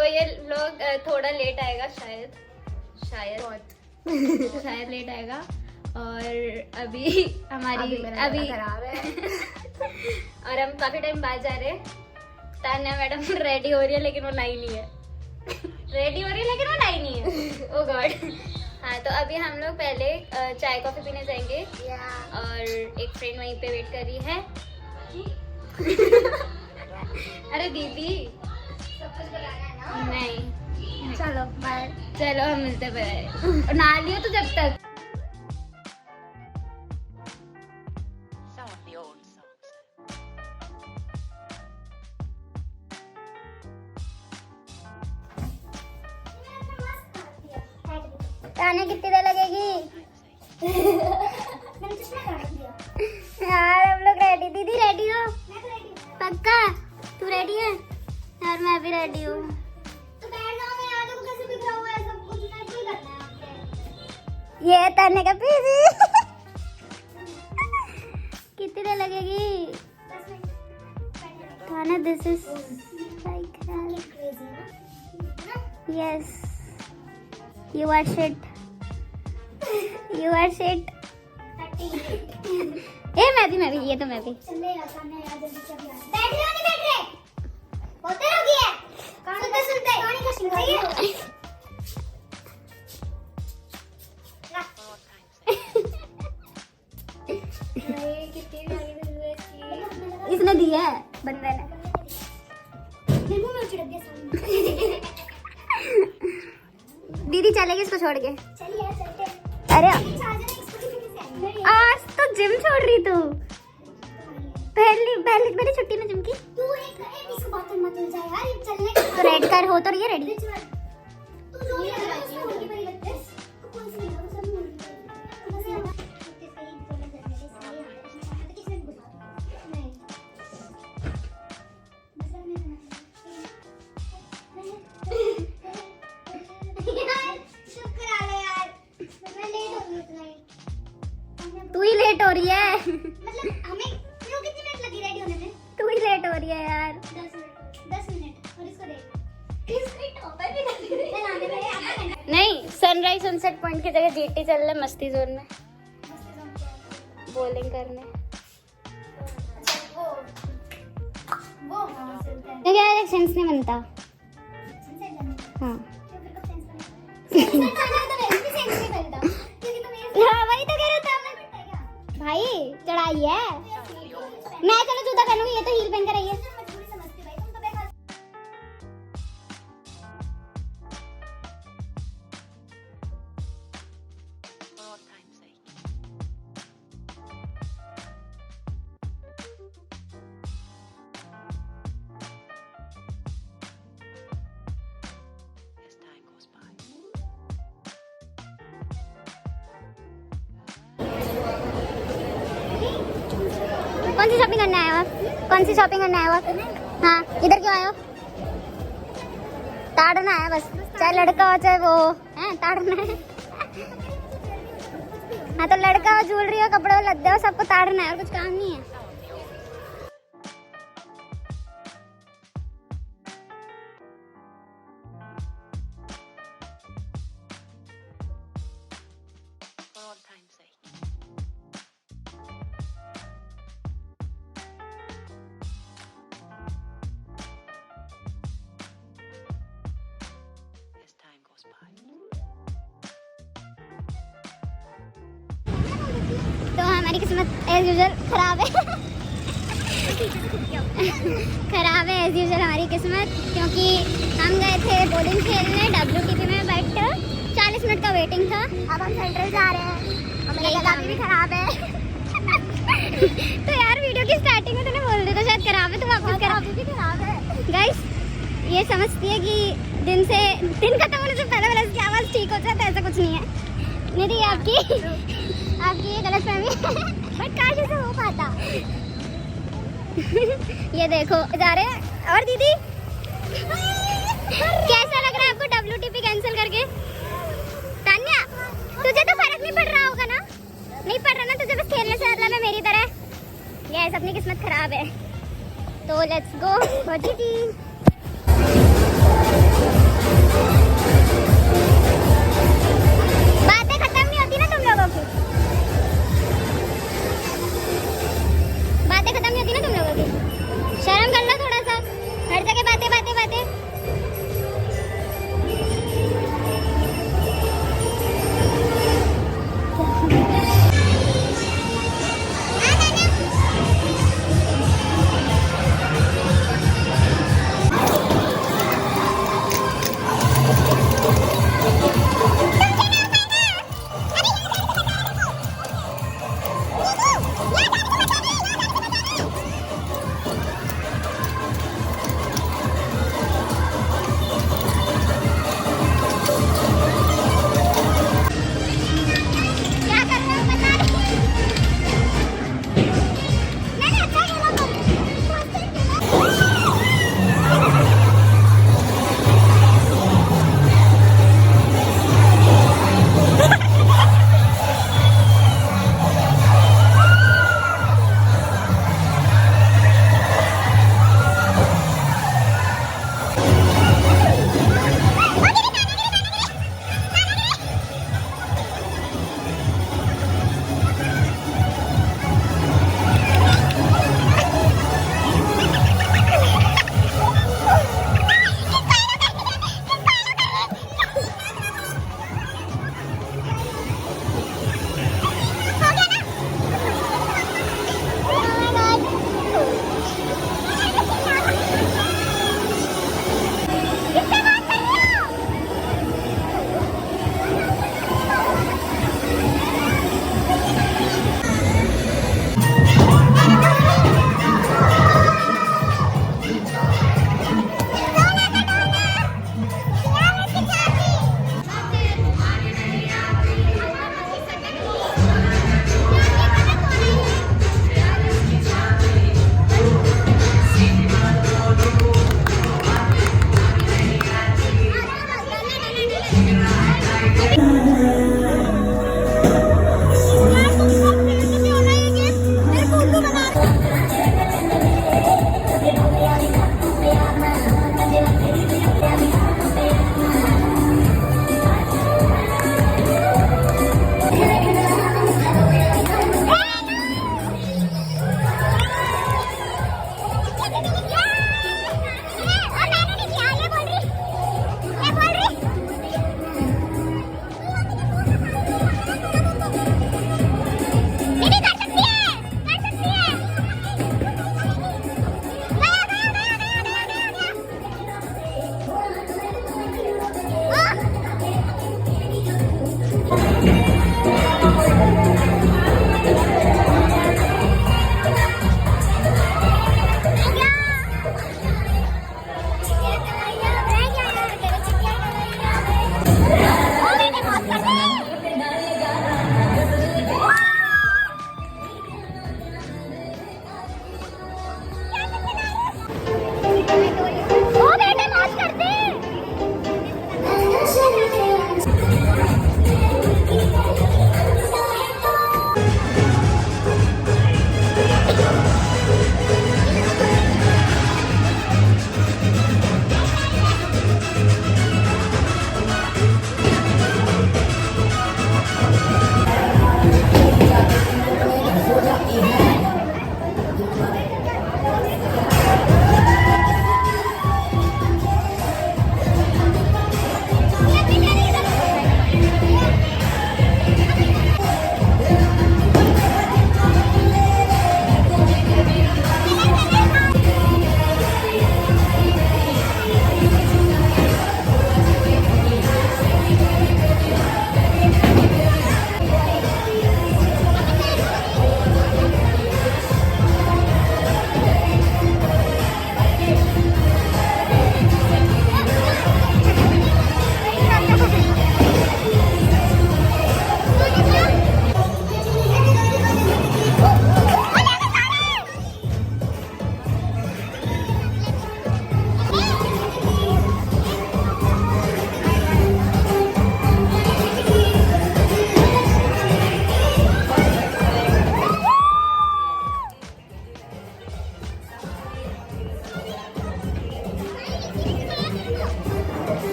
तो ये व्लॉग थोड़ा लेट आएगा शायद शायद लेट आएगा। और अभी हमारी अभी खराब है और हम काफी टाइम बाद जा रहे हैं। तान्या मैडम रेडी हो रही है लेकिन वो लाई नहीं है रेडी हो रही है लेकिन वो लाई नहीं है। ओ गॉड। हाँ तो अभी हम लोग पहले चाय कॉफी पीने जाएंगे और एक फ्रेंड वहीं पे वेट कर रही है। अरे दीदी सब कुछ बताना है ना? नहीं चलो बाय। चलो हम मिलते हैं। ना लियो तो जब तक आने कितनी देर लगेगी? यार हम लोग रेडी। दीदी रेडी हो? पक्का? तू रेडी है? यार मैं भी रेडी हूँ। तो कैसे बिखरा हुआ है सब कुछ? नहीं करना है ये ताने का पीजी। कितनी देर लगेगी? 10 मिनट। ताने this is like yes you are shit. You are shit. मैं भी ये तो मैं भी। बैठ रहे हो नहीं बैठ रहे? होते रहोगी है। सुनते कहानी का शुरू है। इसने दी है बंदे ने। मेरे मुंह में छिड़क दिया सामने। दीदी चलेगी इसको छोड़ के? चलिए चलते। अरे आज तो जिम छोड़ रही तू? पहली मेरी छुट्टी में जिम की। तू एक इसको बात मत ले जा यार। चलने तो रेड कर हो तो रही है रेडी। तू जो भी होगी मेरी लगती है कौन सी है सब बोल तू ही लेट हो रही है। मतलब हमें क्यों कितनी मिनट लगी रेडी होने में? तू ही लेट हो रही है यार। 10 मिनट और इसको देख। इसको टॉपर भी कर दे। लाने में नहीं सनराइज सनसेट पॉइंट की जगह जीटी चल रहा है मस्ती जोन में बॉलिंग करने। वो तो क्या एक सेंस नहीं बनता। हाँ वही तो कह रहा था भाई। चढ़ाई है। मैं चलो जूता पहनूंगी ये तो हील पहन कर आई है। कौन सी शॉपिंग करने आए हो? कौन सी शॉपिंग करने आए हो? हाँ इधर क्यों आए हो? ताड़ना है बस। चाहे लड़का हो चाहे वो है ताड़ना है। हाँ तो लड़का हो ज्वेलरी हो कपड़े हो लद्दे हो सबको ताड़ना है और कुछ काम नहीं है। तो हमारी किस्मत एज यूजुअल खराब है। खराब है एज यूजुअल हमारी किस्मत क्योंकि हम गए थे बॉलिंग खेलने WTP में बट 40 मिनट का वेटिंग था। अब हम सेंट्रल जा रहे हैं। हमारी जगह भी खराब है। तो यार वीडियो की स्टार्टिंग में तूने बोल दिया था शायद खराब है तो वापस खराब है। गाइस ये समझती है कि दिन खत्म होने से पहले इसकी आवाज़ ठीक हो जाए तो ऐसा कुछ नहीं है। मेरी आपकी ये गलत फहमी बट काश ऐसा हो पाता। ये देखो जा रहे हैं। और दीदी कैसा लग रहा है आपको WTP कैंसिल करके? तान्या तुझे तो फर्क नहीं पड़ रहा होगा ना? नहीं पड़ रहा ना तुझे? बस खेलने से मतलब है मेरी तरह। यस अपनी किस्मत खराब है तो let's go for GT.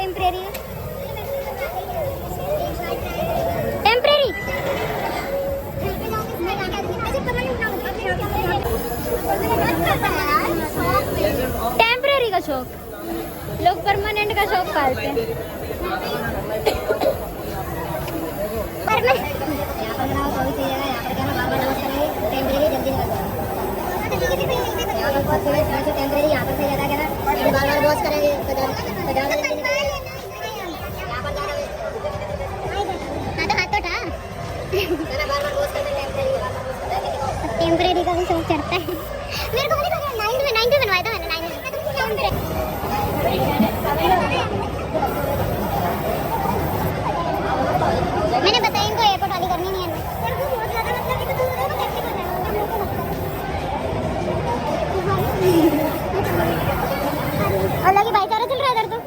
Temporary temporary temporary का शौक, लोग परमानेंट का शौक पालते हैं। टेम्परेरी यहाँ पर से ज्यादा करा बार-बार वॉश करेंगे तो ज्यादा टेम्परेरी का भी शौक चढ़ता है मेरे को। 9 में बनवाया था मैंने 9 में। मैंने बताया इनको एयरपोर्ट वाली करनी नहीं है। अल्लाह की भाईचारा चल रहा है इधर तो।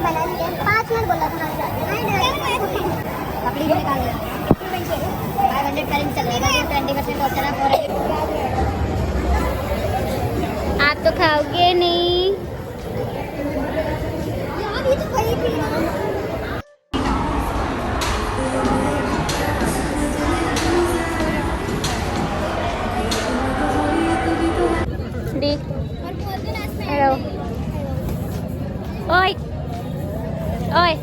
बना लिया 5 मिनट बोला था अपनी भी निकाल लिया 500 करेंट चल रहा है 20% ऑफ चला। आप तो खाओगे नहीं यार, ये तो वही थी। हेलो ओए ओए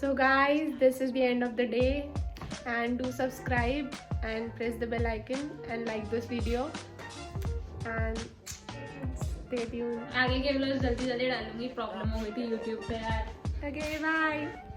So guys, this is the end of the day and do subscribe and press the bell icon and like this video and stay tuned. आगे के व्लॉग्स जल्दी जल्दी डालूंगी, प्रॉब्लम हो गई थी YouTube पे यार। Okay, bye.